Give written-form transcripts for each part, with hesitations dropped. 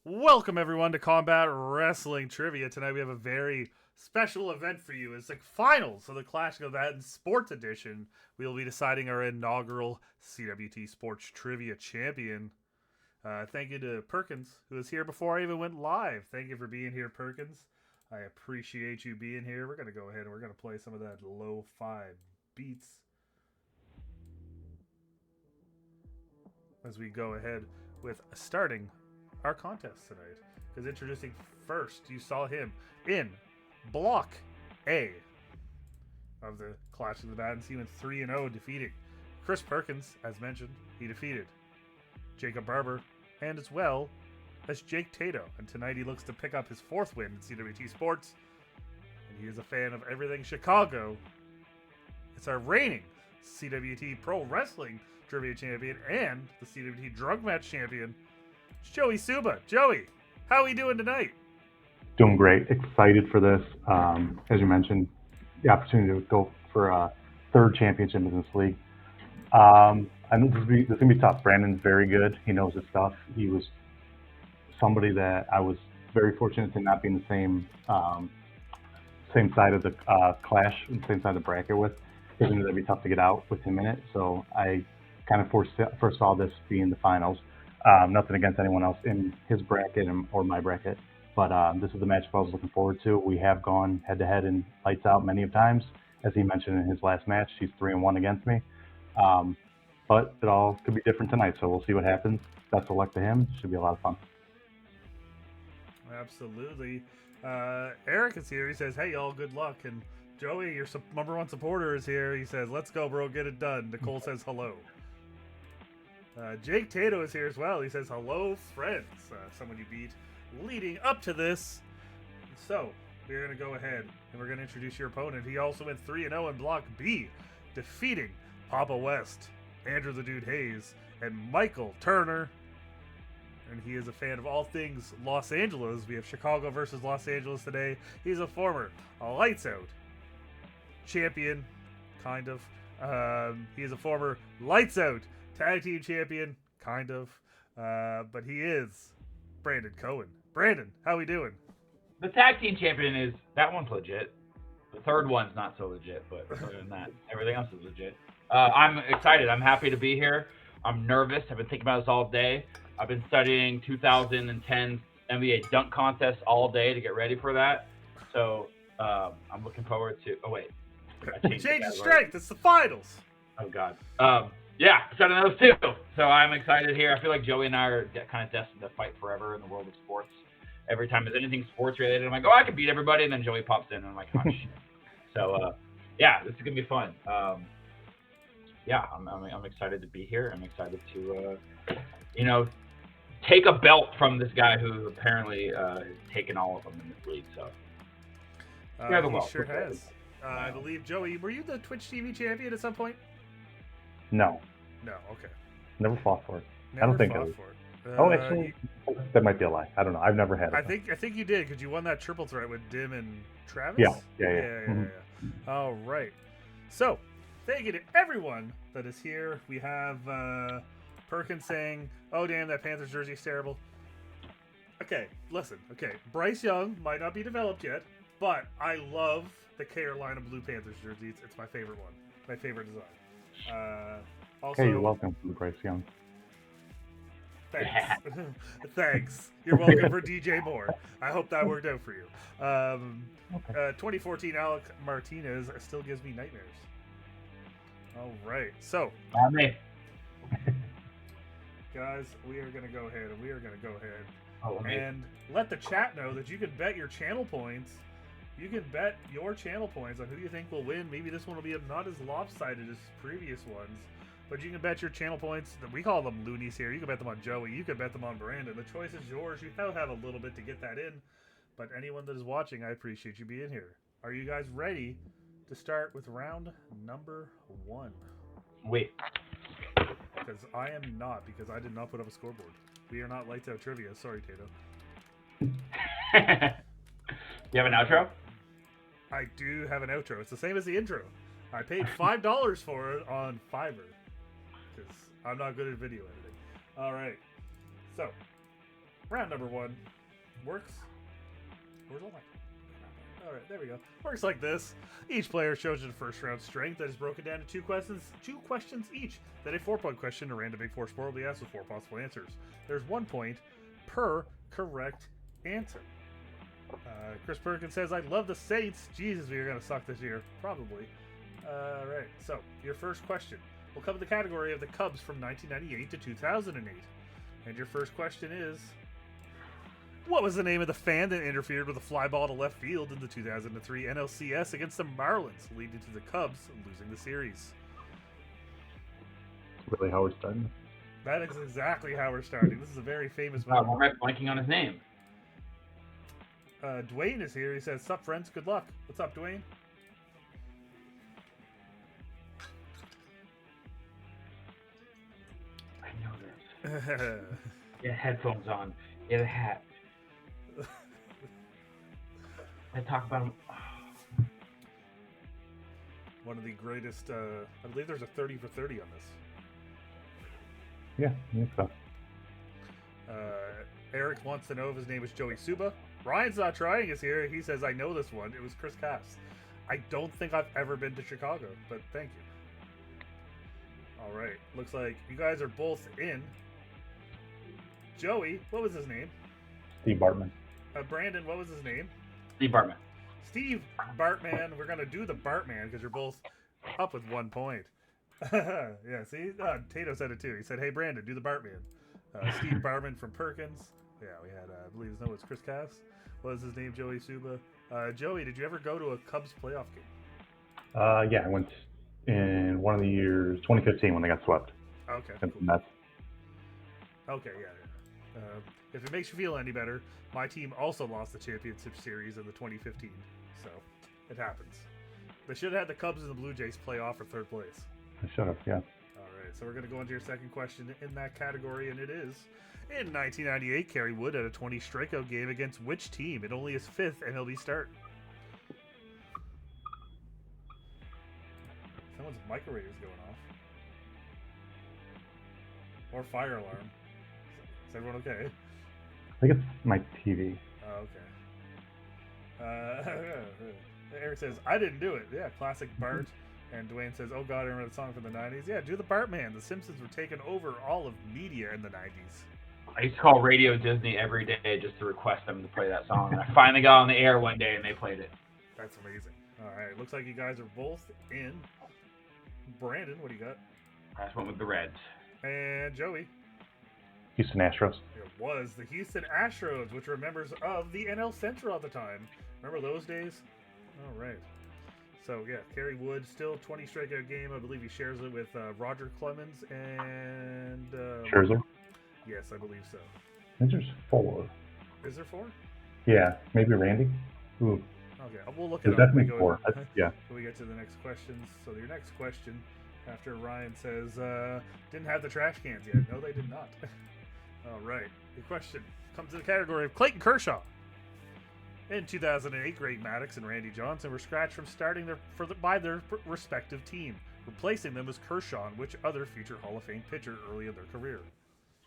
Welcome everyone to Combat Wrestling Trivia. Tonight we have a very special event for you. It's like finals of the Clash of That Sports Edition. We will be deciding our inaugural CWT Sports Trivia Champion. Thank you to Perkins, who was here before I even went live. Thank you for being here, Perkins. I appreciate you being here. We're going to go ahead and we're going to play some of that lo-fi beats as we go ahead with starting our contest tonight. Because introducing first, you saw him in Block A of the Clash of the Battens. He went 3-0, defeating Chris Perkins, as mentioned. He defeated Jacob Barber, and as well as Jake Tato. And tonight he looks to pick up his fourth win in CWT Sports. And he is a fan of everything Chicago. It's our reigning CWT Pro Wrestling Trivia Champion and the CWT Drug Match Champion, it's Joey Suba. Joey, how are we doing tonight? Doing great. Excited for this. As you mentioned, the opportunity to go for a third championship in this league. I know this is going to be tough. Brandon's very good. He knows his stuff. He was somebody that I was very fortunate to not be in the same side of the clash, same side of the bracket with. Because I knew that'd be tough to get out with him in it. So I kind of foresaw this being the finals. Nothing against anyone else in his bracket or my bracket, but this is the matchup I was looking forward to. We have gone head-to-head in lights out many of times. As he mentioned in his last match, he's 3-1 against me. But it all could be different tonight, so we'll see what happens. Best of luck to him. Should be a lot of fun. Absolutely. Eric is here. He says, hey, y'all, good luck. And Joey, your number one supporter, is here. He says, let's go, bro. Get it done. Nicole says hello. Jake Tato is here as well. He says, hello, friends. Someone you beat leading up to this. So, we're going to go ahead and we're going to introduce your opponent. He also went 3-0 in Block B, defeating Papa West, Andrew the Dude Hayes, and Michael Turner. And he is a fan of all things Los Angeles. We have Chicago versus Los Angeles today. He's a former Lights Out champion, kind of. He is a former Lights Out tag team champion, kind of. But he is Brandon Cohen. Brandon, how we doing? The tag team champion is, that one's legit. The third one's not so legit, but other than that, everything else is legit. I'm excited. I'm happy to be here. I'm nervous. I've been thinking about this all day. I've been studying 2010 NBA dunk contest all day to get ready for that. So I'm looking forward to. Oh wait, Change of strength. It's the finals. Oh God. Yeah, excited those too. So I'm excited here. I feel like Joey and I are kind of destined to fight forever in the world of sports. Every time there's anything sports related, I'm like, oh, I can beat everybody, and then Joey pops in, and I'm like, oh shit. So yeah, this is gonna be fun. Yeah, I'm excited to be here. I'm excited to take a belt from this guy who apparently has taken all of them in this league. So he sure has. I believe, Joey, were you the Twitch TV champion at some point? No. No, okay. Never fought for it. Never I don't think fought I was. for it. Actually, that might be a lie. I don't know. I've never had it. I think you did, because you won that triple threat with Dim and Travis. Yeah. Mm-hmm. All right. So, thank you to everyone that is here. We have Perkins saying, "Oh damn, that Panthers jersey is terrible." Okay, listen. Okay, Bryce Young might not be developed yet, but I love the Carolina Blue Panthers jersey. It's my favorite one. My favorite design. Also, hey, you're welcome, Bryce Young. Thanks. Thanks. You're welcome for DJ Moore. I hope that worked out for you. 2014 Alec Martinez still gives me nightmares. All right. So, guys, we are going to go ahead and let the chat know that you can bet your channel points. You can bet your channel points on who you think will win. Maybe this one will be not as lopsided as previous ones. But you can bet your channel points. We call them loonies here. You can bet them on Joey. You can bet them on Brandon. The choice is yours. You have a little bit to get that in. But anyone that is watching, I appreciate you being here. Are you guys ready to start with round number 1? Wait. Because I am not, because I did not put up a scoreboard. We are not Lights Out Trivia. Sorry, Tato. You have an outro? I do have an outro. It's the same as the intro. I paid $5 for it on Fiverr. Because I'm not good at video editing. All right. So, round number 1 works. Where's all my... All right, there we go. Works like this. Each player shows a first round strength that is broken down to two questions each. Then a 4-point question, a random Big Four sport will be asked with 4 possible answers. There's 1 point per correct answer. Chris Perkins says, I love the Saints. Jesus, we are going to suck this year. Probably. All right, so your first question will cover the category of the Cubs from 1998 to 2008. And your first question is... What was the name of the fan that interfered with a fly ball to left field in the 2003 NLCS against the Marlins, leading to the Cubs losing the series? Really how we're starting? That is exactly how we're starting. This is a very famous Wow, moment. why am I blanking on his name? Dwayne is here. He says, sup, friends? Good luck. What's up, Dwayne? I know this. Get headphones on. Get a hat. I talk about him. One of the greatest, I believe there's a 30 for 30 on this. Yeah, I think so. Eric wants to know if his name is Joey Suba. Ryan's not trying is here. He says, I know this one. It was Chris Cass. I don't think I've ever been to Chicago, but thank you. All right. Looks like you guys are both in. Joey, what was his name? Steve Bartman. Brandon, what was his name? Steve Bartman. Steve Bartman. We're going to do the Bartman because you're both up with 1 point. Yeah, see? Tato said it too. He said, hey, Brandon, do the Bartman. Steve Bartman from Perkins. Yeah, we had, I believe his name was Chris Cass. What was his name? Joey Suba. Joey, did you ever go to a Cubs playoff game? Yeah, I went in one of the years, 2015, when they got swept. Okay. Against the Mets. Okay, yeah. If it makes you feel any better, my team also lost the championship series in the 2015, so it happens. They should have had the Cubs and the Blue Jays play off for 3rd place. I should have, yeah. All right, so we're going to go into your second question in that category, and it is, in 1998, Kerry Wood had a 20 strikeout game against which team? It only his 5th MLB start. Someone's microwave is going off. Or fire alarm. Is everyone okay? I think it's my TV. Oh, okay. Eric says, I didn't do it. Yeah, classic Bart. And Dwayne says, oh god, I remember the song from the 90s. Yeah, do the Bartman. The Simpsons were taking over all of media in the 90s. I used to call Radio Disney every day just to request them to play that song. And I finally got on the air one day and they played it. That's amazing. All right, looks like you guys are both in. Brandon, what do you got? I just went with the Reds. And Joey. Houston Astros. It was the Houston Astros, which were members of the NL Central at the time. Remember those days? All right. So, yeah, Kerry Wood, still 20 strikeout game. I believe he shares it with Roger Clemens and... Scherzer? Yes, I believe so. I think there's 4. Is there 4? Yeah, maybe Randy? Ooh. Okay, we'll look There's it up. definitely 4. Yeah. When we get to the next questions. So your next question, after Ryan says, didn't have the trash cans yet. No, they did not. All right. Your question comes in the category of Clayton Kershaw. In 2008, Greg Maddux and Randy Johnson were scratched from starting by their respective team. Replacing them was Kershaw, which other future Hall of Fame pitcher early in their career.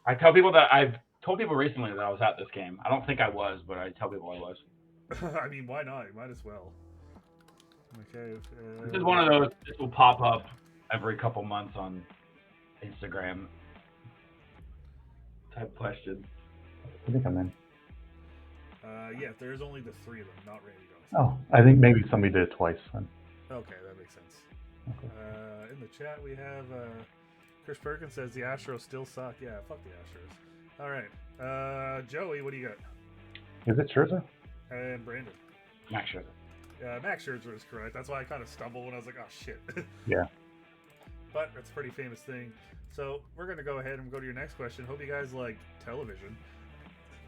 I tell people that I've told people recently that I was at this game. I don't think I was, but I tell people I was. I mean, why not? You might as well. Okay. This is one of those. This will pop up every couple months on Instagram type questions. I think I'm in. Yeah, there's only the 3 of them, not Randy Johnson. Oh, I think maybe somebody did it twice then. Okay, that makes sense. Okay. In the chat, we have Chris Perkins says the Astros still suck. Yeah, fuck the Astros. All right. Joey, what do you got? Is it Scherzer? And Brandon. Max Scherzer. Max Scherzer is correct. That's why I kind of stumbled when I was like, oh, shit. Yeah. But that's a pretty famous thing. So we're going to go ahead and go to your next question. Hope you guys like television.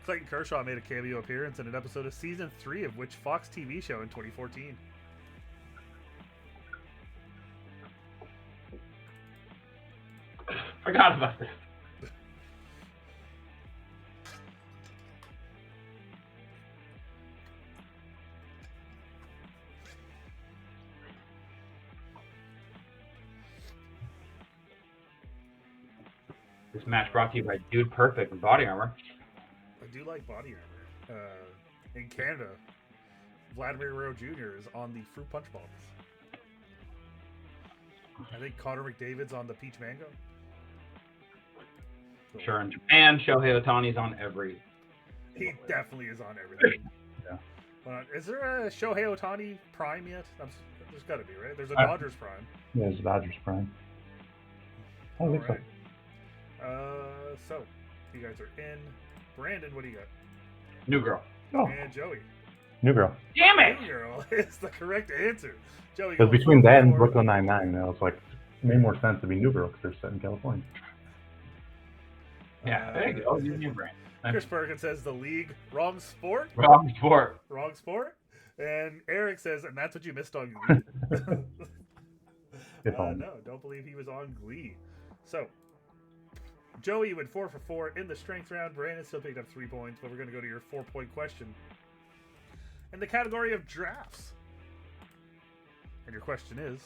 Clayton Kershaw made a cameo appearance in an episode of Season 3 of which Fox TV show in 2014? Forgot about this. This match brought to you by Dude Perfect and Body Armor. I do like body armor. In Canada, Vladimir Guerrero Jr. is on the Fruit Punch Bombs. I think Connor McDavid's on the Peach Mango. So, Sure, in Japan, Shohei Ohtani's on every. he definitely is on everything. Yeah. Is there a Shohei Ohtani Prime yet? There's got to be, right? There's a Uh, Dodgers Prime. Yeah, it's Dodgers Prime. I All think so. right. So you guys are in. Brandon, what do you got? New girl. Oh, And Joey. New Girl. Damn it! New Girl is the correct answer. Joey. Because goes between 4 that and for 4. Brooklyn Nine-Nine, it was like, it made more sense to be New Girl because they're set in California. Yeah, there you go. New brand. Chris Perkins says the league. Wrong sport. Wrong sport. Wrong sport. And Eric says, and that's what you missed on Glee. If only. No, don't believe he was on Glee. So, Joey went 4 for 4 in the strength round. Brandon still picked up 3 points, but we're going to go to your 4-point question. In the category of drafts. And your question is,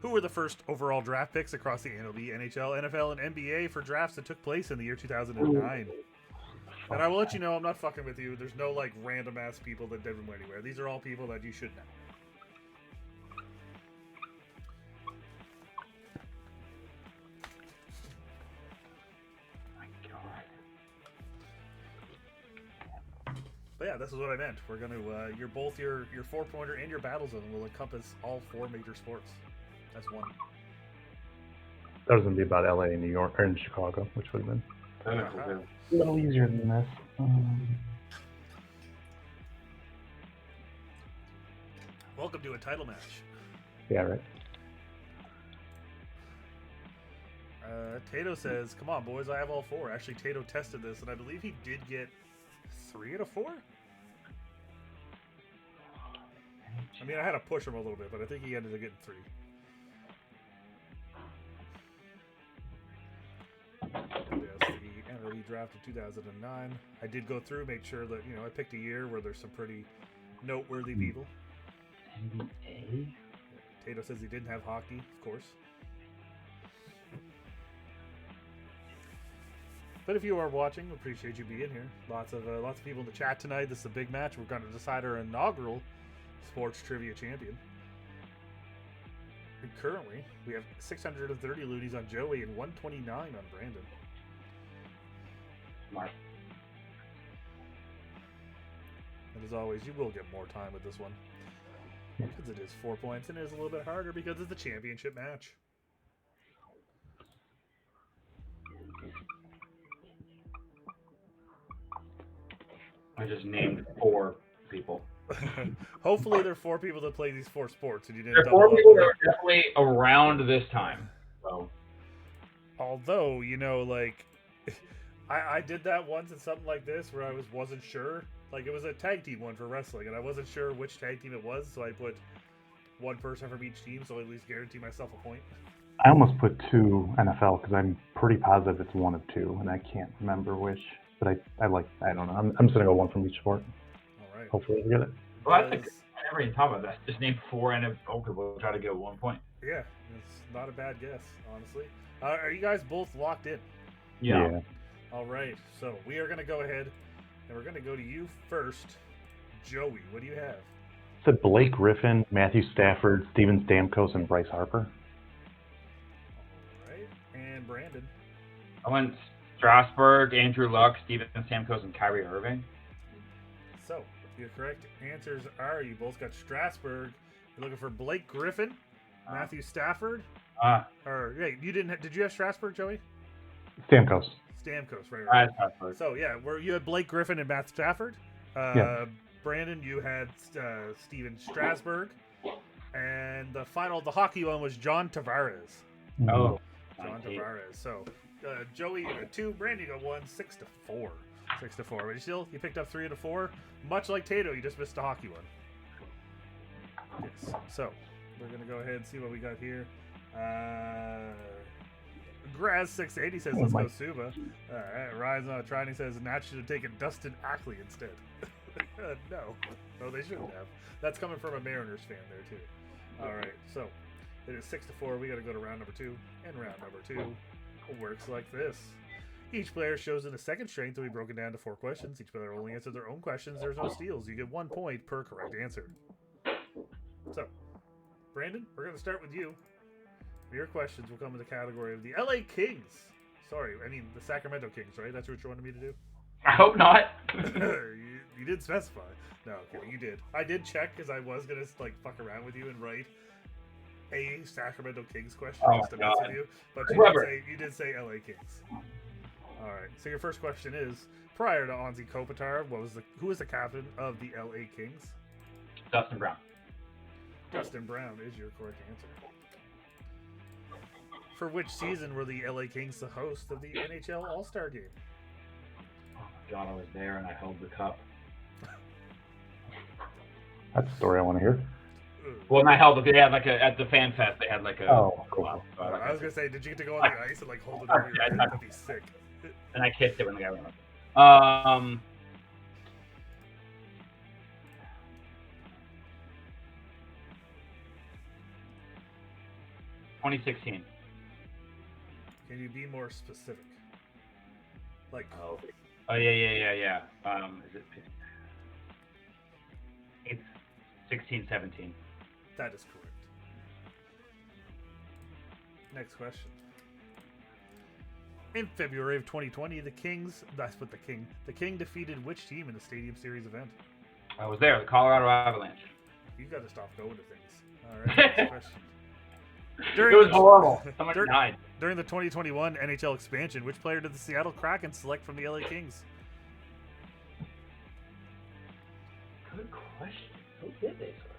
who were the first overall draft picks across the MLB, NHL, NFL, and NBA for drafts that took place in the year 2009? And I will let you know, I'm not fucking with you. There's no, like, random-ass people that didn't go anywhere. These are all people that you should know. But yeah, this is what I meant. We're gonna you're both your 4-pointer and your battle zone will encompass all 4 major sports. That's one. That was going to be about LA and New York, or in Chicago, which would have been Uh-huh. a little easier than this. Welcome to a title match. Yeah, right. Tato says, "Come on, boys, I have all 4." Actually, Tato tested this, and I believe he did get 3 out of 4. I mean, I had to push him a little bit, but I think he ended up getting 3. Yes, the MLB draft of 2009. I did go through, make sure that, I picked a year where there's some pretty noteworthy people. NBA? Tato says he didn't have hockey, of course. But if you are watching, appreciate you being here. Lots of people in the chat tonight. This is a big match. We're going to decide our inaugural Sports Trivia Champion. And currently, we have 630 loonies on Joey and 129 on Brandon. Mark. And as always, you will get more time with this one. Because it is 4 points and it is a little bit harder because it's a championship match. I just named 4 people. Hopefully, there are 4 people that play these 4 sports, and you didn't There are double 4 up. people that are definitely around this time. So Although, I did that once in something like this where I wasn't sure. Like, it was a tag team one for wrestling, and I wasn't sure which tag team it was, so I put one person from each team, so I at least guarantee myself a point. I almost put 2 NFL because I'm pretty positive it's 1 of 2, and I can't remember which. But I don't know. I'm just going to go 1 from each sport. All right. Hopefully I get it. well, I never even thought about that. Just name 4 NFL people try to get 1 point. Yeah, it's not a bad guess, honestly. Are you guys both locked in? Yeah. All right, so we are going to go ahead, and we're going to go to you first. Joey, what do you have? It said Blake Griffin, Matthew Stafford, Steven Stamkos, and Bryce Harper. All right, and Brandon. I went Strasburg, Andrew Luck, Steven Stamkos, and Kyrie Irving. So, your correct answers are you both got Strasburg. You're looking for Blake Griffin, Matthew Stafford. Or, yeah, you didn't. Did you have Strasburg, Joey? Stamkos. Stamkos, right? I had Strasburg. So, yeah, you had Blake Griffin and Matt Stafford. Yeah. Brandon, you had Steven Strasburg. And the hockey one was John Tavares. Oh. John Tavares. So, Joey, you got 2. Brandon, you got 1. 6-4. 6-4. But you picked up 3 out of 4. Much like Tato, you just missed the hockey one. Yes. So, we're going to go ahead and see what we got here. Graz680 says, let's go Suba. Alright, Rise on Trying says, Nats should have taken Dustin Ackley instead. No, they shouldn't have. That's coming from a Mariners fan there, too. Alright, so it is 6-4. We got to go to round number 2. And round number 2 works like this. Each player shows in a second strength will be broken down to 4 questions. Each player will only answer their own questions. There's no steals. You get 1 point per correct answer. So, Brandon, we're going to start with you. Your questions will come in the category of the LA Kings. Sorry, I mean the Sacramento Kings, right? That's what you wanted me to do? I hope not. you did specify. No, okay, you did. I did check because I was going to like fuck around with you and write a Sacramento Kings question just to mess with you. But you did say LA Kings. All right. So your first question is: prior to Anze Kopitar, who was the captain of the LA Kings? Dustin Brown. Dustin Brown is your correct answer. For which season were the LA Kings the host of the NHL All-Star Game? Oh my God, I was there and I held the cup. That's the story I want to hear. Well, and I held it. They had like at the Fan Fest. They had like a. Oh, cool. I was gonna say, did you get to go on the ice and like hold it over your head? That'd be sick. And I kissed it when the guy went up. 2016. Can you be more specific? Like. Oh yeah. Is it? It's 16, 17. That is correct. Next question. In February of 2020, the King defeated which team in the Stadium Series event? I was there, the Colorado Avalanche. You got to stop going to things. All right, next question. It was horrible. Someone died. During the 2021 NHL expansion, which player did the Seattle Kraken select from the LA Kings? Good question. Who did they select?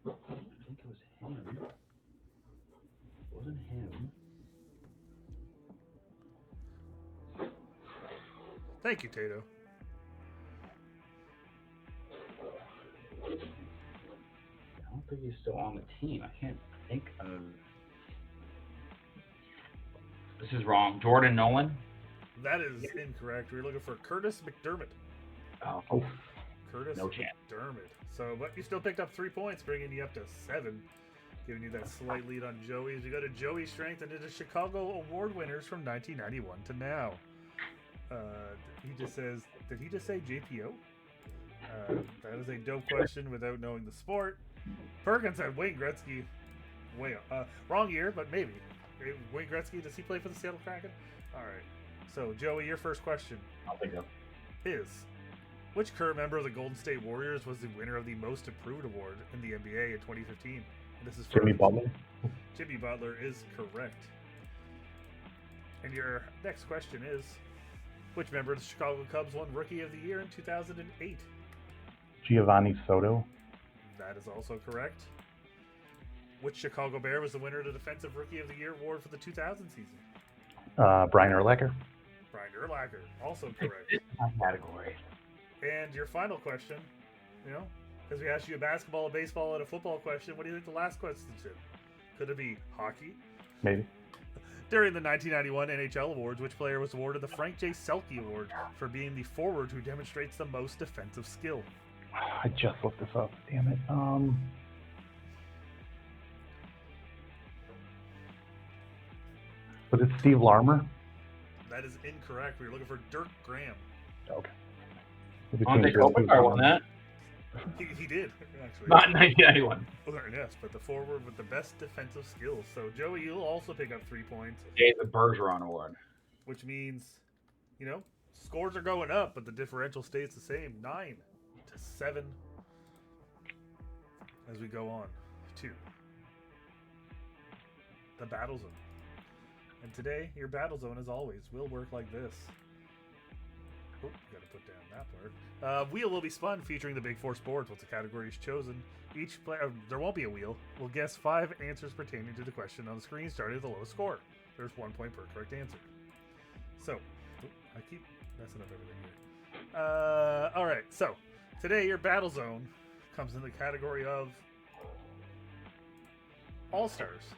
I think it was him. It wasn't him. Thank you, Tato. I don't think he's still on the team. I can't think of. This is wrong. Jordan Nolan? That is incorrect. We're looking for Curtis McDermott. Oh. Curtis No chance. McDermott. So, but you still picked up 3 points, bringing you up to 7. Giving you that slight lead on Joey. As we go to Joey's strength and it is Chicago Award winners from 1991 to now. He just says, did he just say JPO? That is a dope question without knowing the sport. Perkins said Wayne Gretzky. Wrong year, but maybe. Wayne Gretzky, does he play for the Seattle Kraken? All right. So, Joey, your first question is, which current member of the Golden State Warriors was the winner of the Most Improved Award in the NBA in 2015? And this is Jimmy Butler. Jimmy Butler is correct. And your next question is, which member of the Chicago Cubs won Rookie of the Year in 2008? Giovanni Soto. That is also correct. Which Chicago Bear was the winner of the Defensive Rookie of the Year award for the 2000 season? Brian Urlacher. Brian Urlacher, also correct. This is my category. And your final question, because we asked you a basketball, a baseball, and a football question, what do you think the last question is? Could it be hockey? Maybe. During the 1991 NHL Awards, which player was awarded the Frank J. Selke Award for being the forward who demonstrates the most defensive skill? I just looked this up. Damn it. Was it Steve Larmer? That is incorrect. We were looking for Dirk Graham. Okay. Anze Kopitar won that. He did, actually. Not in 1991. Yes, but the forward with the best defensive skills. So, Joey, you'll also pick up 3 points. Gave the Bergeron Award. Which means, scores are going up, but the differential stays the same. 9 to 7 as we go on to the Battle Zone. And today, your Battle Zone, as always, will work like this. Oh, gotta put down that part. Wheel will be spun featuring the Big Four sports. Once the category is chosen, each player, there won't be a wheel, will guess 5 answers pertaining to the question on the screen, starting with the lowest score. There's 1 point per correct answer. So, I keep messing up everything here. Alright, so, today your Battle Zone comes in the category of All-Stars.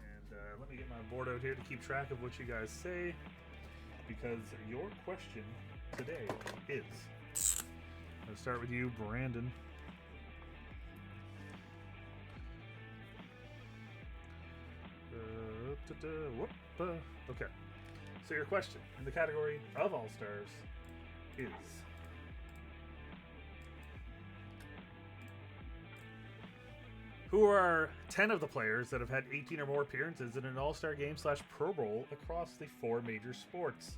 And let me get my board out here to keep track of what you guys say. because your question today is... Let's start with you, Brandon. Okay. So your question in the category of All-Stars is... Who are 10 of the players that have had 18 or more appearances in an All-Star game / Pro Bowl across the 4 major sports?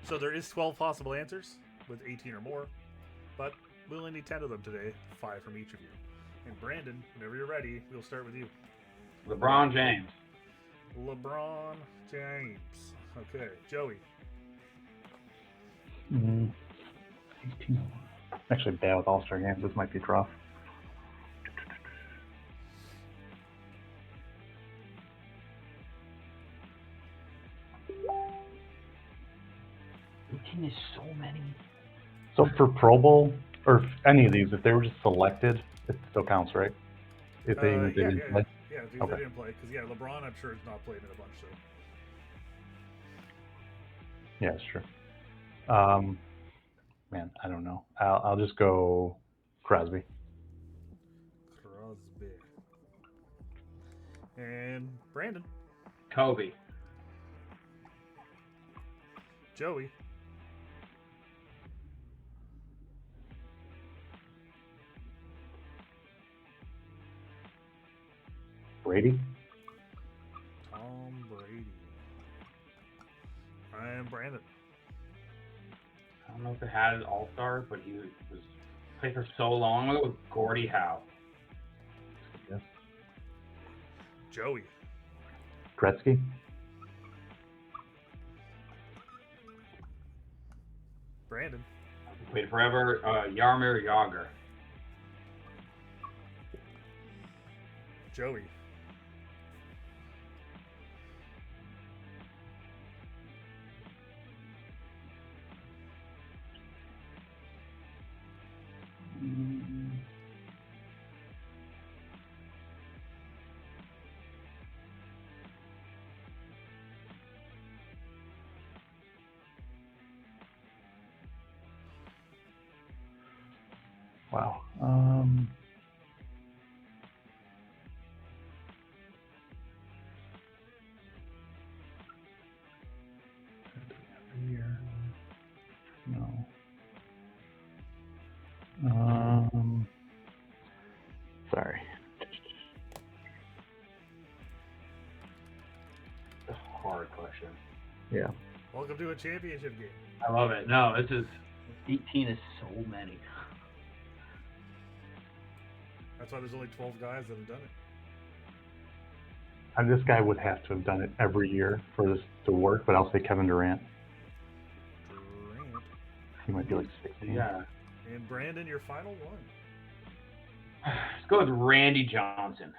So there is 12 possible answers with 18 or more, but we only need 10 of them today, 5 from each of you. And Brandon, whenever you're ready, we'll start with you. LeBron James. LeBron James. Okay, Joey. 18. Actually bad with All-Star games. This might be rough. Is so many. So for Pro Bowl, or any of these, if they were just selected, it still counts, right? If they didn't play? Yeah, if Okay. they didn't play. Because, LeBron, I'm sure, has not played in a bunch, so. Yeah, it's true. Man, I don't know. I'll just go Crosby. Crosby. And Brandon. Kobe. Joey. Brady. Tom Brady. And Brandon. I don't know if it had an All-Star, but he was played for so long. I'm going to go with Gordie Howe. Yes. Joey. Gretzky. Brandon. Played forever. Jaromir Jagr. Joey. Wow. Every year. No. Sorry. That's a hard question. Yeah. Welcome to a championship game. I love it. No, this is 18 is so many. That's why there's only 12 guys that have done it. And this guy would have to have done it every year for this to work, but I'll say Kevin Durant. Durant. He might be like 16. Yeah. And Brandon, your final one. Let's go with Randy Johnson.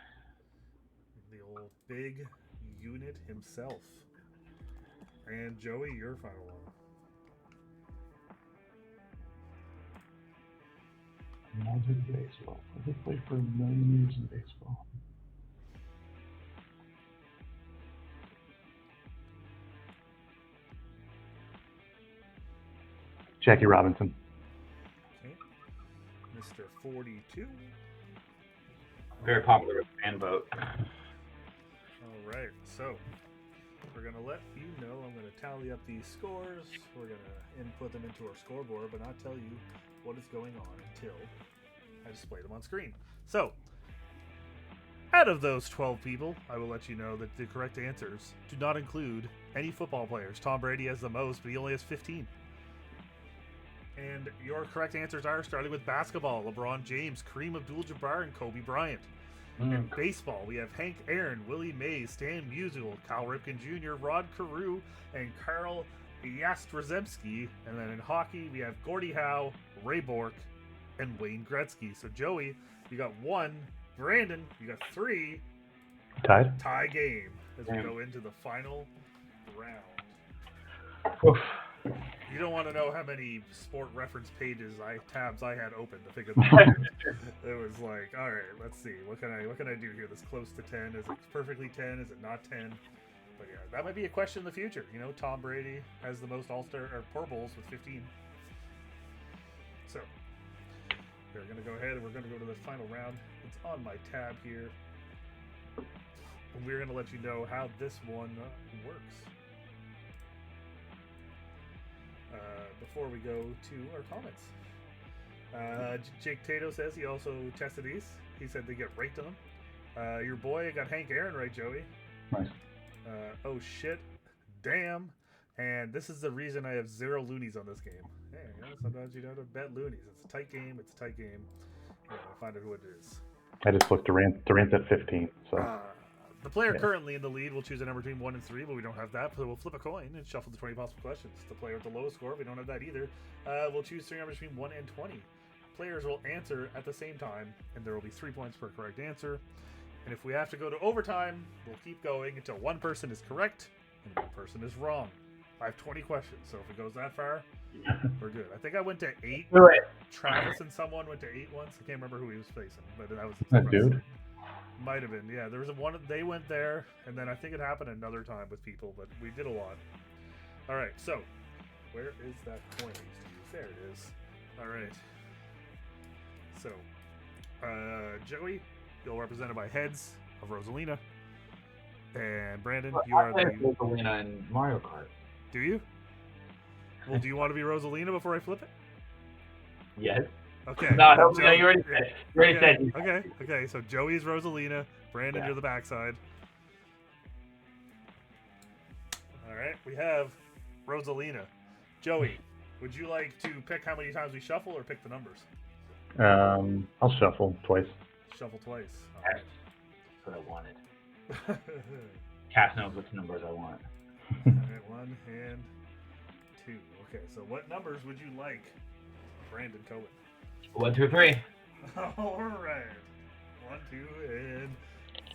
The old big unit himself. And Joey, your final one. Magic baseball. They played for a million years in baseball. Jackie Robinson. Okay. Mr. 42. Very popular with fan vote. All right, so we're going to let you know. I'm going to tally up these scores. We're going to input them into our scoreboard, but not tell you what is going on until I display them on screen. So, out of those 12 people, I will let you know that the correct answers do not include any football players. Tom Brady has the most, but he only has 15. And your correct answers are, starting with basketball, LeBron James, Kareem Abdul-Jabbar, and Kobe Bryant. In baseball, we have Hank Aaron, Willie Mays, Stan Musial, Cal Ripken Jr., Rod Carew, and Carl Yastrzemski. And then in hockey, we have Gordie Howe, Ray Bourque, and Wayne Gretzky. So Joey, you got 1. Brandon, you got 3. Tied? Tie game as we go into the final round. Oof. You don't want to know how many sport reference tabs I had open to think of that. It was like, all right, let's see, what can I do here that's close to 10? Is it perfectly 10? Is it not 10? But yeah, that might be a question in the future. You know, Tom Brady has the most All-Star or Pro Bowls with 15. So we're going to go ahead and we're going to go to the final round. It's on my tab here. And we're going to let you know how this one works. Before we go to our comments. Jake Tato says he also tested these. He said they get right to them. Your boy got Hank Aaron right, Joey. Nice. Oh shit. Damn. And this is the reason I have 0 loonies on this game. Hey, you know, sometimes you gotta bet loonies. It's a tight game. It's a tight game. Yeah, I'll find out who it is. I just looked Durant's at 15. So the player currently in the lead will choose a number between 1 and 3, but we don't have that. So we'll flip a coin and shuffle the 20 possible questions. The player with the lowest score, we don't have that either. We'll choose 3 numbers between 1 and 20. Players will answer at the same time, and there will be 3 points per correct answer. And if we have to go to overtime, we'll keep going until one person is correct and one person is wrong. I have 20 questions, so if it goes that far, we're good. I think I went to 8. Travis and someone went to 8 once. I can't remember who he was facing, but that was that dude. Might have been, yeah. There was one. They went there, and then I think it happened another time with people, but we did a lot. All right, so where is that coin I used to use? There it is. All right. So, Joey, you're represented by Heads of Rosalina, and Brandon, you are the Rosalina in Mario Kart. Do you? Well, do you want to be Rosalina before I flip it? Yes. Okay. No, you already said. You already said. Okay. So Joey's Rosalina. Brandon, you're the backside. All right. We have Rosalina. Joey, would you like to pick how many times we shuffle or pick the numbers? I'll shuffle twice. Shuffle twice. All That's what I wanted. Cass knows which numbers I want. All right, 1 and 2. Okay. So what numbers would you like, Brandon Cohen? 1, 2, 3. All right. 1, 2, and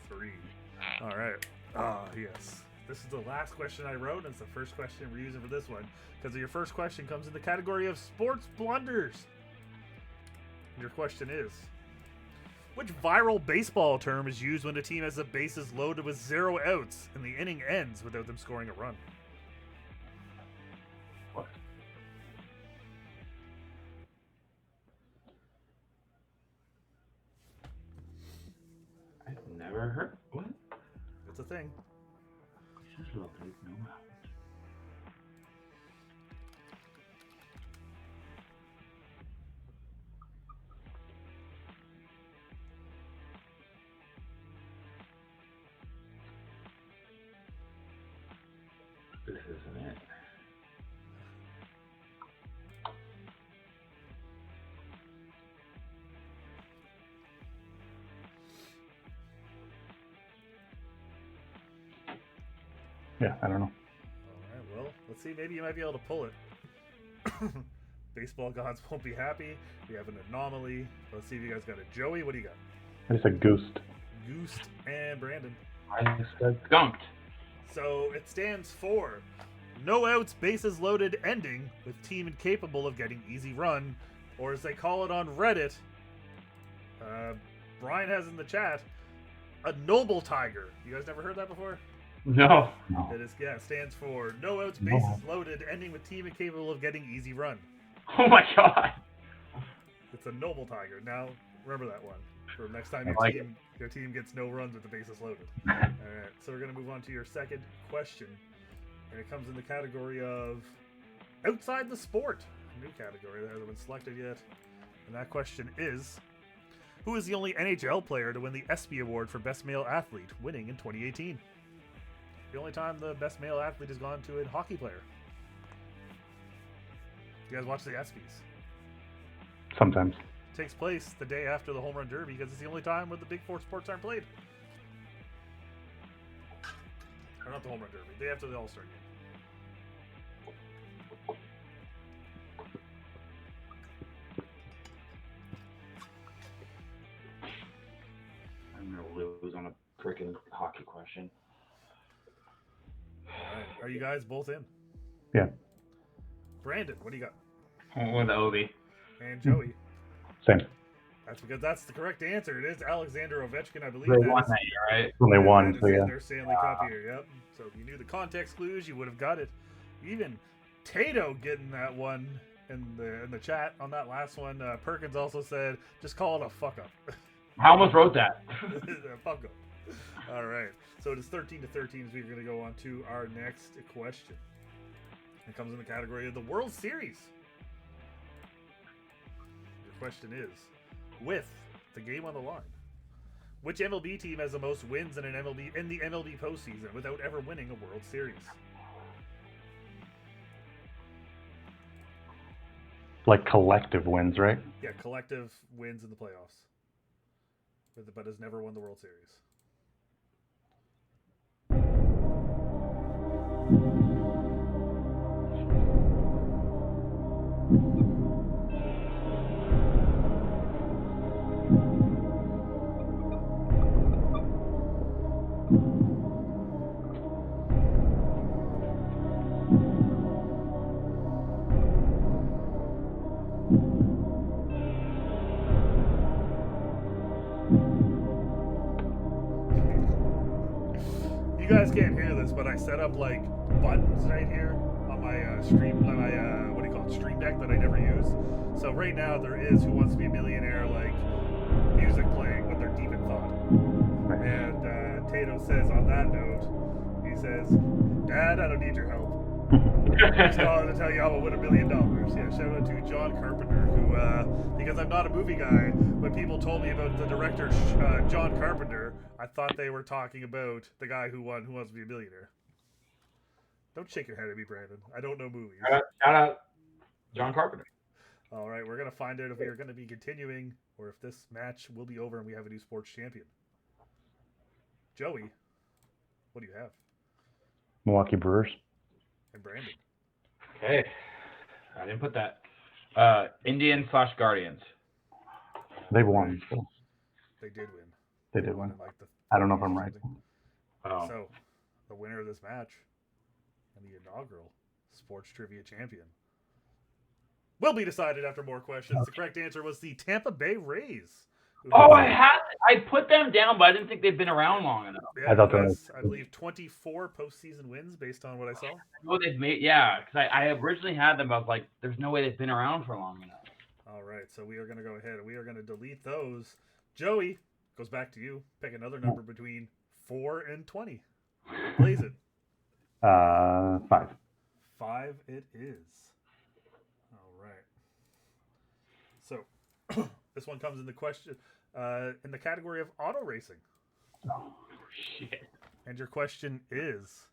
3. All right. Ah, yes. This is the last question I wrote, and it's the first question we're using for this one. Because your first question comes in the category of sports blunders. Your question is, which viral baseball term is used when a team has the bases loaded with 0 outs and the inning ends without them scoring a run? What? I've never heard. What? It's a thing. Just look, no matter. This isn't it. Yeah, I don't know. All right, well, let's see. Maybe you might be able to pull it. Baseball gods won't be happy. We have an anomaly. Let's see if you guys got it. Joey, what do you got? I just said goosed. Goosed and Brandon. I said skunked. So it stands for no outs, bases loaded, ending with team incapable of getting easy run, or as they call it on Reddit, Brian has in the chat, a noble tiger. You guys never heard that before? No. It is, yeah, it stands for no outs, bases loaded, ending with team incapable of getting easy run. Oh my god. It's a noble tiger. Now, remember that one for next time your team gets no runs with the bases loaded. All right, so we're going to move on to your second question. And it comes in the category of outside the sport. A new category that hasn't been selected yet. And that question is, who is the only NHL player to win the ESPY Award for Best Male Athlete, winning in 2018? The only time the Best Male Athlete has gone to a hockey player. You guys watch the ESPYs? Sometimes. It takes place the day after the Home Run Derby because it's the only time when the big 4 sports aren't played. Or not the Home Run Derby, the day after the All-Star game. I'm gonna lose on a freaking hockey question. Alright, are you guys both in? Yeah. Brandon, what do you got? With Ovi. And Joey. Same. That's because that's the correct answer. It is Alexander Ovechkin, I believe. They won that year, right? When they won, That so is yeah. in their Stanley Cup year, yep. So if you knew the context clues, you would have got it. Even Tato getting that one in the chat on that last one. Perkins also said, just call it a fuck up. I almost wrote that. A fuck up. All right. So it is 13-13 as we're going to go on to our next question. It comes in the category of the World Series. Your question is, with the game on the line, which MLB team has the most wins in the MLB postseason without ever winning a World Series? Like collective wins, right? Yeah, collective wins in the playoffs, but has never won the World Series. You guys can't hear this, but I set up like buttons right here on my stream deck that I never use. So right now there is Who Wants to Be a Millionaire like music playing, but they're deep in thought. And Tato says on that note, he says, "Dad, I don't need your help. Just calling to tell you I'm gonna win $1 million." Yeah, shout out to John Carpenter, who because I'm not a movie guy, when people told me about the director John Carpenter, I thought they were talking about the guy who won Who Wants to Be a Millionaire. Don't shake your head at me, Brandon. I don't know movies. Shout out John Carpenter. All right, we're gonna find out if we are gonna be continuing or if this match will be over and we have a new sports champion. Joey, what do you have? Milwaukee Brewers. And Brandon. Okay. I didn't put that. Indians/Guardians. They won. So They did win. they did win. In, like, the I don't know if I'm right. Oh. So, the winner of this match and the inaugural Sports Trivia Champion will be decided after more questions. The correct answer was the Tampa Bay Rays. Oh, I put them down, but I didn't think they've been around long enough. Yeah, I thought that was, I believe 24 postseason wins based on what I saw. Oh, they've made, yeah, because I originally had them. I was like, there's no way they've been around for long enough. All right, so we are going to go ahead and we are going to delete those. Joey, goes back to you. Pick another number between 4 and 20. Blaze it. 5. 5 it is. All right. So this one comes in the question in the category of auto racing. Oh, shit. And your question is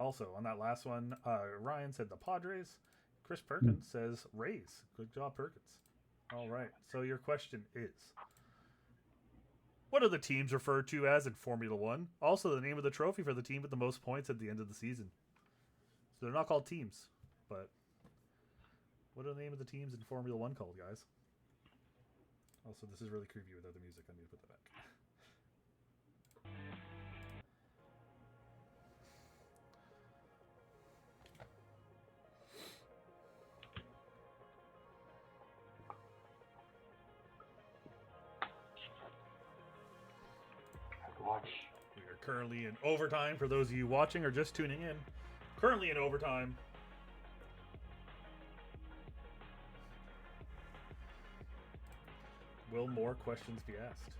also on that last one, Ryan said the Padres. Chris Perkins says Rays. Good job, Perkins. All right. So your question is, what are the teams referred to as in Formula One? Also, the name of the trophy for the team with the most points at the end of the season. So they're not called teams, but what are the name of the teams in Formula One called, guys? Also, this is really creepy without the music. I need to put that back. Watch. We are currently in overtime for those of you watching or just tuning in. Currently in overtime. Will more questions be asked?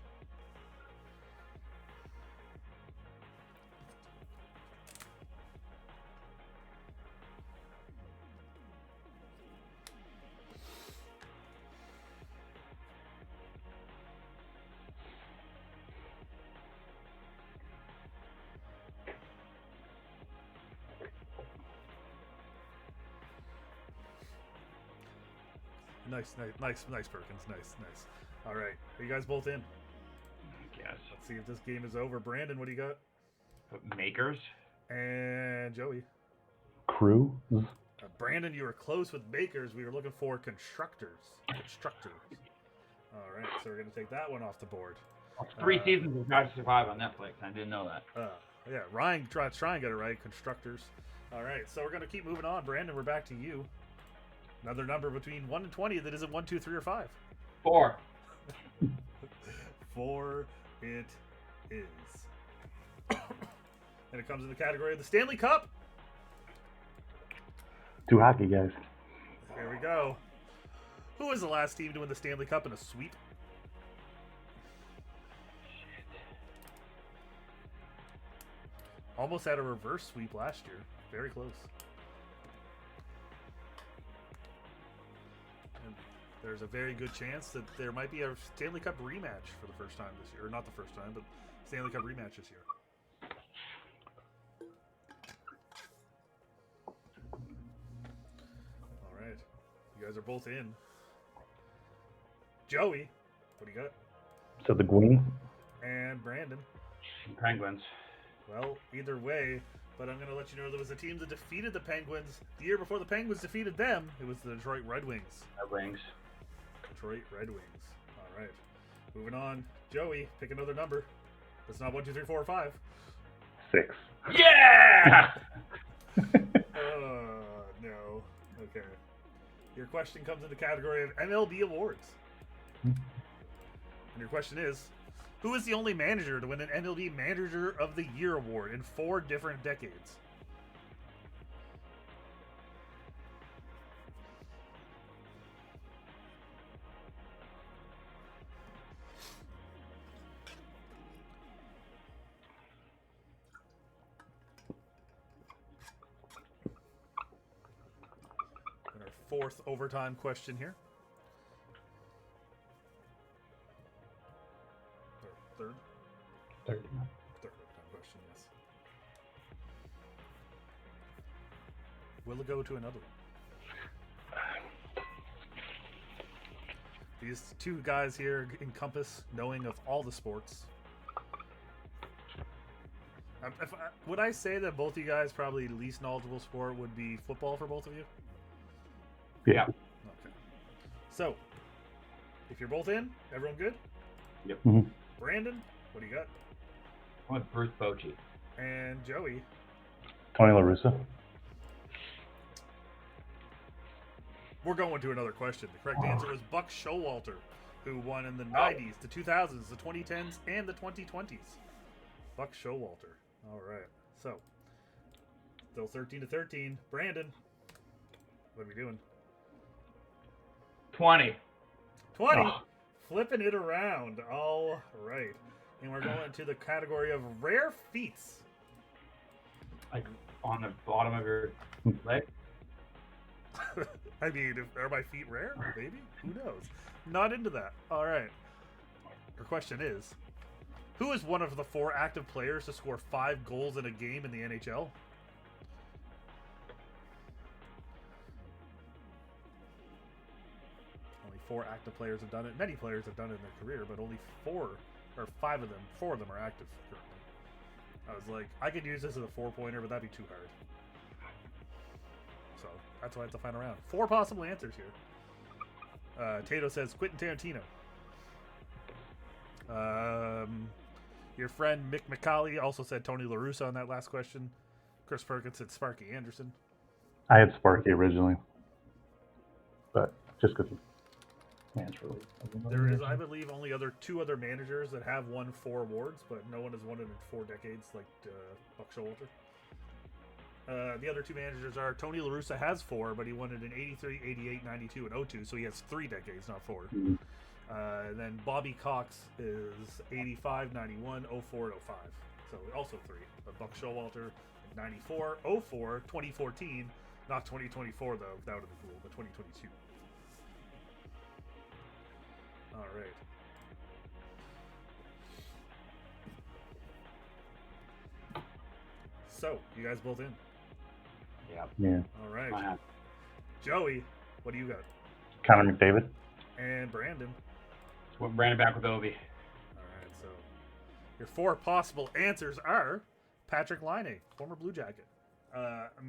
Nice, Perkins. Nice. All right, are you guys both in? I guess. Let's see if this game is over. Brandon, what do you got? Makers. And Joey. Crew. Brandon, you were close with makers. We were looking for constructors. All right, so we're gonna take that one off the board. 3 seasons of Drive to Survive on Netflix. I didn't know that. Yeah, Ryan try and get it right. Constructors. All right, so we're gonna keep moving on. Brandon, we're back to you. Another number between 1 and 20 that isn't 1, 2, 3, or 5. 4. 4 it is. And it comes in the category of the Stanley Cup. 2 hockey guys. Here we go. Who was the last team to win the Stanley Cup in a sweep? Almost had a reverse sweep last year. Very close. And there's a very good chance that there might be a Stanley Cup rematch for the first time this year. Or not the first time, but Stanley Cup rematch this year. All right. You guys are both in. Joey, what do you got? So the Queens. And Brandon. Penguins. Well, either way, but I'm going to let you know there was a team that defeated the Penguins the year before the Penguins defeated them. It was the Detroit Red Wings. Red Wings. Detroit Red Wings. All right. Moving on. Joey, pick another number. That's not 1, 2, 3, 4, or 5. 6. Yeah! No. Okay. Your question comes in the category of MLB awards. And your question is, who is the only manager to win an MLB Manager of the Year award in 4 different decades? And our 4th overtime question here. Third? Third. Third overtime question, yes. Will it go to another one? These 2 guys here encompass knowing of all the sports. Would I say that both of you guys probably least knowledgeable sport would be football for both of you? Yeah. Okay. So, if you're both in, everyone good? Yep. Mm-hmm. Brandon, what do you got? I'm with Bruce Bochy. And Joey. Tony La Russa. We're going to another question. The correct answer was Buck Showalter, who won in the 90s, the 2000s, the 2010s, and the 2020s. Buck Showalter. All right. So, still 13-13. Brandon, what are we doing? 20. 20. Oh. Flipping it around. All right. And we're going to the category of rare feats. Like on the bottom of your leg? I mean, are my feet rare? Maybe? Who knows? Not into that. All right. Your question is, who is one of the 4 active players to score 5 goals in a game in the NHL? Only 4 active players have done it. Many players have done it in their career, but only 4 or 5 of them, 4 of them are active currently. I was like, I could use this as a 4-pointer, but that'd be too hard. So that's why it's a final round. 4 possible answers here. Tato says Quentin Tarantino. Your friend Mick McCauley also said Tony La Russa on that last question. Chris Perkins said Sparky Anderson. I had Sparky originally, but just because naturally. There is, I believe, only 2 other managers that have won 4 awards, but no one has won it in 4 decades like Buck Showalter. The other 2 managers are Tony La Russa has 4, but he won it in 83, 88, 92, and 02, so he has 3 decades, not 4. Mm-hmm. Then Bobby Cox is 85, 91, 04, and 05. So also 3. But Buck Showalter, 94, 04, 2014. Not 2024, though. That would have been cool, but 2022. All right. So, you guys both in? Yeah. Yeah. All right. Joey, what do you got? Connor McDavid. And Brandon. What Brandon back with Obi. All right, so your 4 possible answers are Patrick Laine, former Blue Jacket.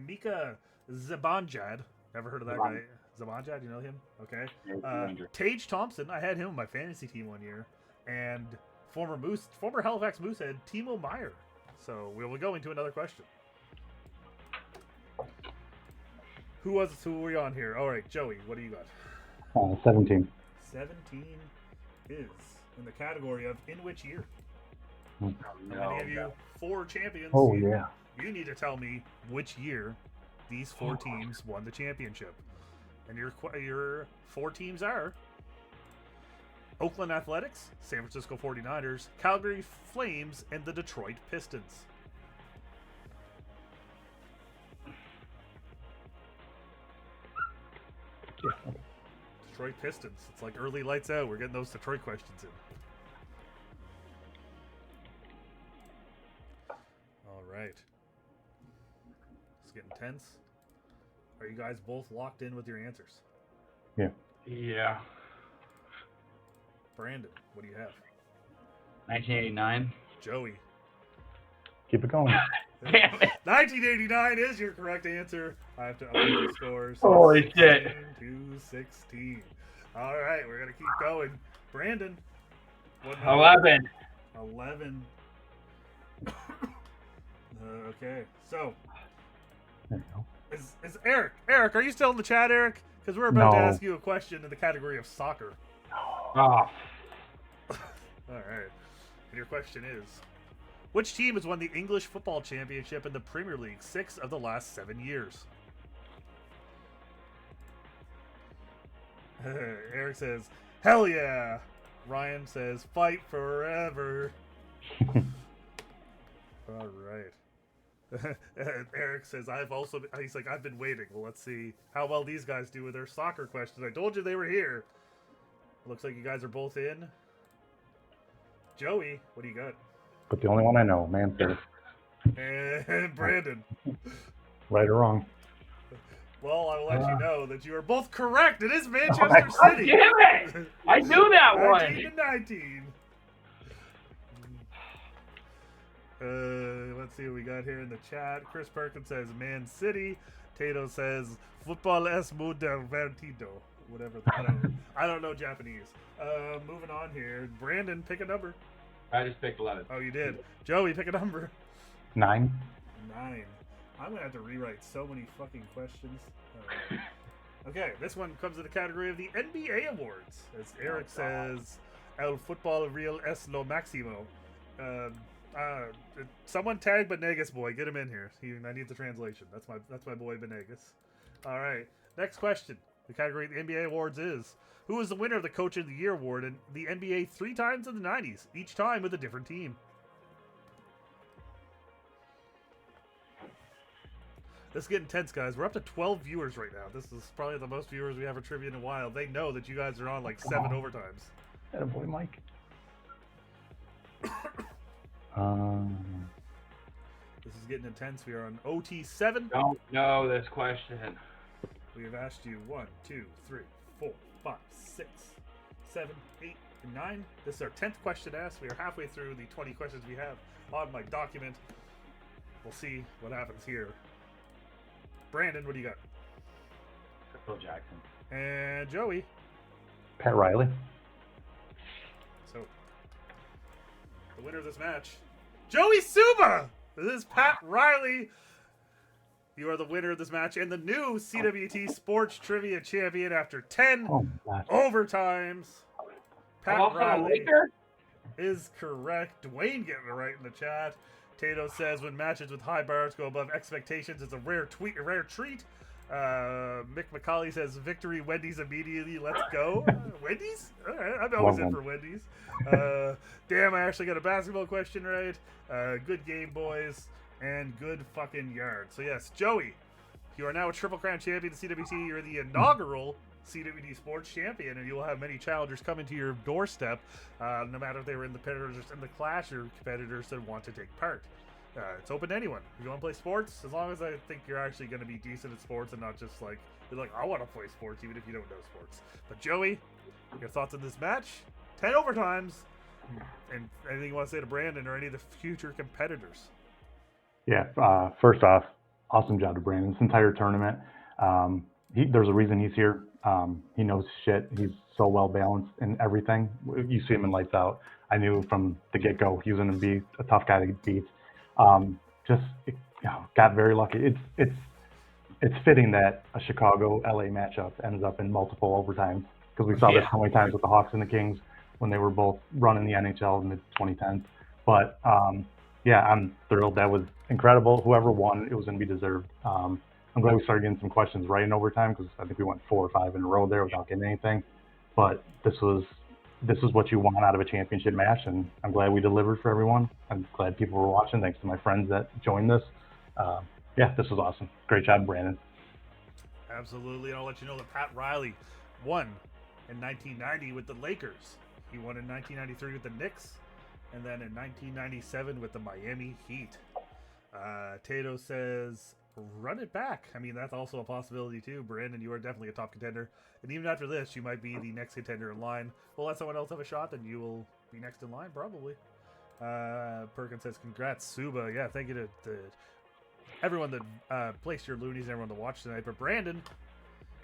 Mika Zibanejad. Never heard of that guy. Zibanejad, you know him? Okay. Tage Thompson. I had him on my fantasy team one year. And former Halifax Moosehead, Timo Meyer. So we'll go into another question. Who were we on here? All right, Joey, what do you got? 17. 17 is in the category of in which year? I'm going to give you 4 champions. Oh, yeah. You need to tell me which year these 4 teams won the championship. And your 4 teams are Oakland Athletics, San Francisco 49ers, Calgary Flames, and the Detroit Pistons. Detroit Pistons. It's like early lights out. We're getting those Detroit questions in. All right. It's getting tense. Are you guys both locked in with your answers? Yeah. Yeah. Brandon, what do you have? 1989. Joey. Keep it going. Damn it. 1989 is your correct answer. I have to update the scores. Holy shit. 16. All right, we're going to keep going. Brandon. What number? 11. 11. Okay, so There you go. is Eric. Eric, are you still in the chat, Eric? Because we're about to No. ask you a question in the category of soccer. Oh, All right. And your question is, which team has won the English Football Championship in the Premier League 6 of the last 7 years? Eric says, hell yeah. Ryan says, fight forever. All right. Eric says, he's like, I've been waiting. Well, let's see how well these guys do with their soccer questions. I told you they were here. Looks like you guys are both in. Joey, what do you got? But the only one I know, Man City. And Brandon. Right or wrong? Well, I will let you know that you are both correct. It is Manchester City. damn it! I knew that 19 one. to 19. Let's see what we got here in the chat. Chris Perkins says Man City. Tato says Football es muy divertido. Whatever. I don't know Japanese. Moving on here. Brandon, pick a number. I just picked 11. Oh, you did. Joey, pick a number. 9. 9. I'm going to have to rewrite so many fucking questions. Okay, this one comes in the category of the NBA awards. As Eric says, El Fútbol Real es lo máximo. Someone tag Benegas boy. Get him in here. I need the translation. That's my boy Benegas. All right. Next question. The category of the NBA awards is, who was the winner of the Coach of the Year award in the NBA 3 times in the 90s, each time with a different team? This is getting tense, guys. We're up to 12 viewers right now. This is probably the most viewers we have for trivia in a while. They know that you guys are on like 7 overtimes. Attaboy, Mike. This is getting intense. We are on OT7. Don't know this question. We have asked you 1, 2, 3, 4, 5, 6, 7, 8, and 9. This is our 10th question asked. We are halfway through the 20 questions we have on my document. We'll see what happens here. Brandon, what do you got? Phil Jackson. And Joey. Pat Riley. So, the winner of this match, Joey Suba! This is Pat Riley. You are the winner of this match and the new CWT Sports Trivia Champion after 10 overtimes. Pat Also Riley a Laker? is correct. Dwayne getting it right in the chat. Tato says when matches with high bars go above expectations, it's a rare treat. Mick McCauley says victory Wendy's immediately. Let's go. Wendy's? All right, I'm always in for Wendy's. Damn, I actually got a basketball question right. Good game, boys, and good fucking yard. So yes, Joey, you are now a Triple Crown champion of CWT. You're the inaugural CWT Sports Champion, and you will have many challengers coming to your doorstep, no matter if they were in the competitors in the clash or competitors that want to take part. It's open to anyone. If you want to play sports, as long as I think you're actually going to be decent at sports and not just like, you're like, I want to play sports even if you don't know sports. But Joey, your thoughts on this match? 10 overtimes. And anything you want to say to Brandon or any of the future competitors? Yeah, first off, awesome job to Brandon. This entire tournament, there's a reason he's here. He knows shit. He's so well balanced in everything. You see him in Lights Out. I knew from the get-go he was going to be a tough guy to beat. Got very lucky. It's fitting that a Chicago-LA matchup ends up in multiple overtimes because we saw this so many times with the Hawks and the Kings when they were both running the NHL in the 2010s. But yeah, I'm thrilled. That was incredible. Whoever won, it was going to be deserved. I'm glad we started getting some questions right in overtime because I think we went 4 or 5 in a row there without getting anything. But this was what you want out of a championship match, and I'm glad we delivered for everyone. I'm glad people were watching. Thanks to my friends that joined this. Yeah, this was awesome. Great job, Brandon. Absolutely. And I'll let you know that Pat Riley won in 1990 with the Lakers. He won in 1993 with the Knicks, and then in 1997 with the Miami Heat. Tato says, run it back. I mean, that's also a possibility too. Brandon, you are definitely a top contender. And even after this, you might be the next contender in line. We'll let someone else have a shot, then you will be next in line, probably. Perkins says, congrats, Suba. Yeah, thank you to everyone that placed your loonies and everyone to watch tonight. But Brandon,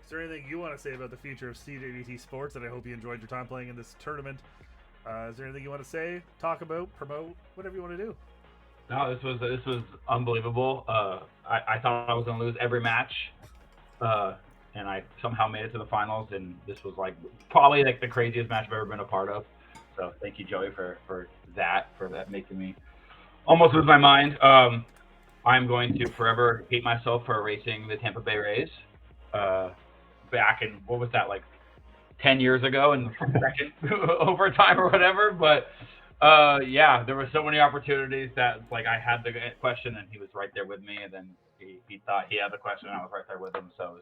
is there anything you want to say about the future of CWT Sports? And I hope you enjoyed your time playing in this tournament. Is there anything you want to say, talk about, promote, whatever you want to do? No, this was unbelievable. I thought I was going to lose every match, and I somehow made it to the finals. And this was probably the craziest match I've ever been a part of. So thank you, Joey, for that making me almost lose my mind. I'm going to forever hate myself for erasing the Tampa Bay Rays back in, what was that, 10 years ago in the second overtime or whatever. But yeah, there were so many opportunities that I had the question and he was right there with me, and then he thought he had the question and I was right there with him. So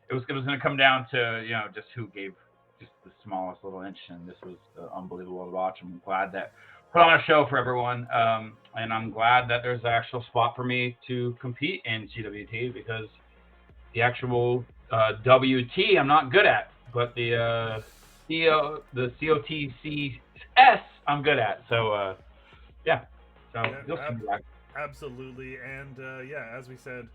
it was going to come down to just who gave just the smallest little inch, and this was unbelievable to watch. I'm glad that put on a show for everyone, and I'm glad that there's an actual spot for me to compete in CWT, because the actual WT I'm not good at, but the COTCS I'm good at. So yeah, so you'll see that. Absolutely, and yeah, as we said,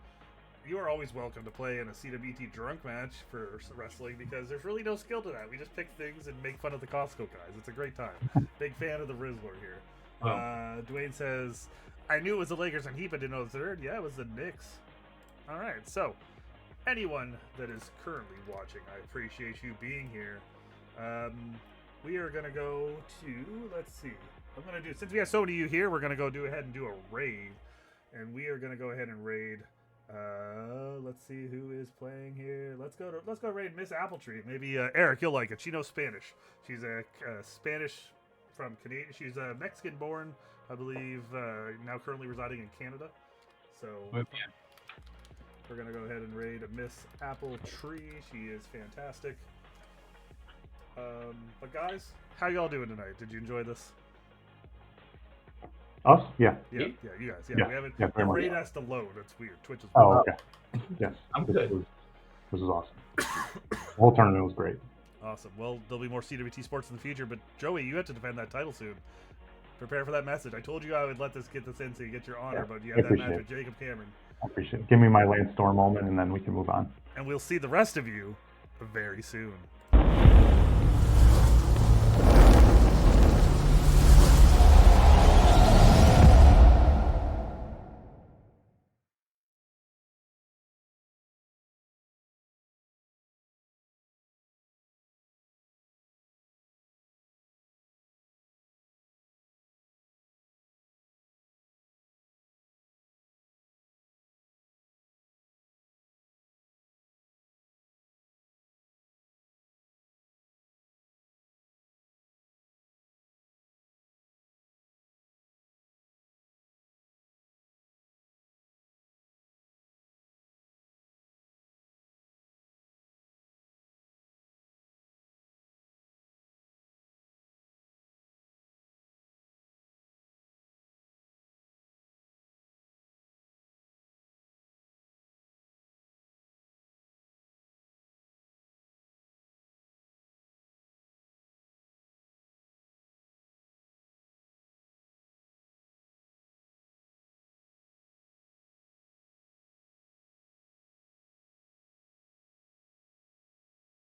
you are always welcome to play in a CWT drunk match for wrestling, because there's really no skill to that. We just pick things and make fun of the Costco guys. It's a great time. Big fan of the Rizzler here. Dwayne says, I knew it was the Lakers and Heat, but didn't know the third. Yeah, it was the Knicks. All right, so anyone that is currently watching, I appreciate you being here. We are going to go to, let's see. Since we have so many of you here, we're going to go ahead and do a raid. And we are going to go ahead and raid. Let's see who is playing here. Let's go raid Miss Appletree. Maybe Eric, you'll like it. She knows Spanish. She's a Spanish from Canadian. She's a Mexican born, I believe, now currently residing in Canada. So we're gonna go ahead and raid Miss Appletree. She is fantastic. But guys, how y'all doing tonight? Did you enjoy this? Us? Yeah. Yeah, you guys. Yeah, yeah. We haven't. Yeah, the raid has to load. That's weird. Twitch is. Oh, okay. Yes. I'm good. This was awesome. The whole tournament was great. Awesome. Well, there'll be more CWT Sports in the future, but Joey, you have to defend that title soon. Prepare for that message. I told you I would get this in so you get your honor, but you have that match with Jacob Cameron. I appreciate it. Give me my Lance Storm moment, and then we can move on. And we'll see the rest of you very soon.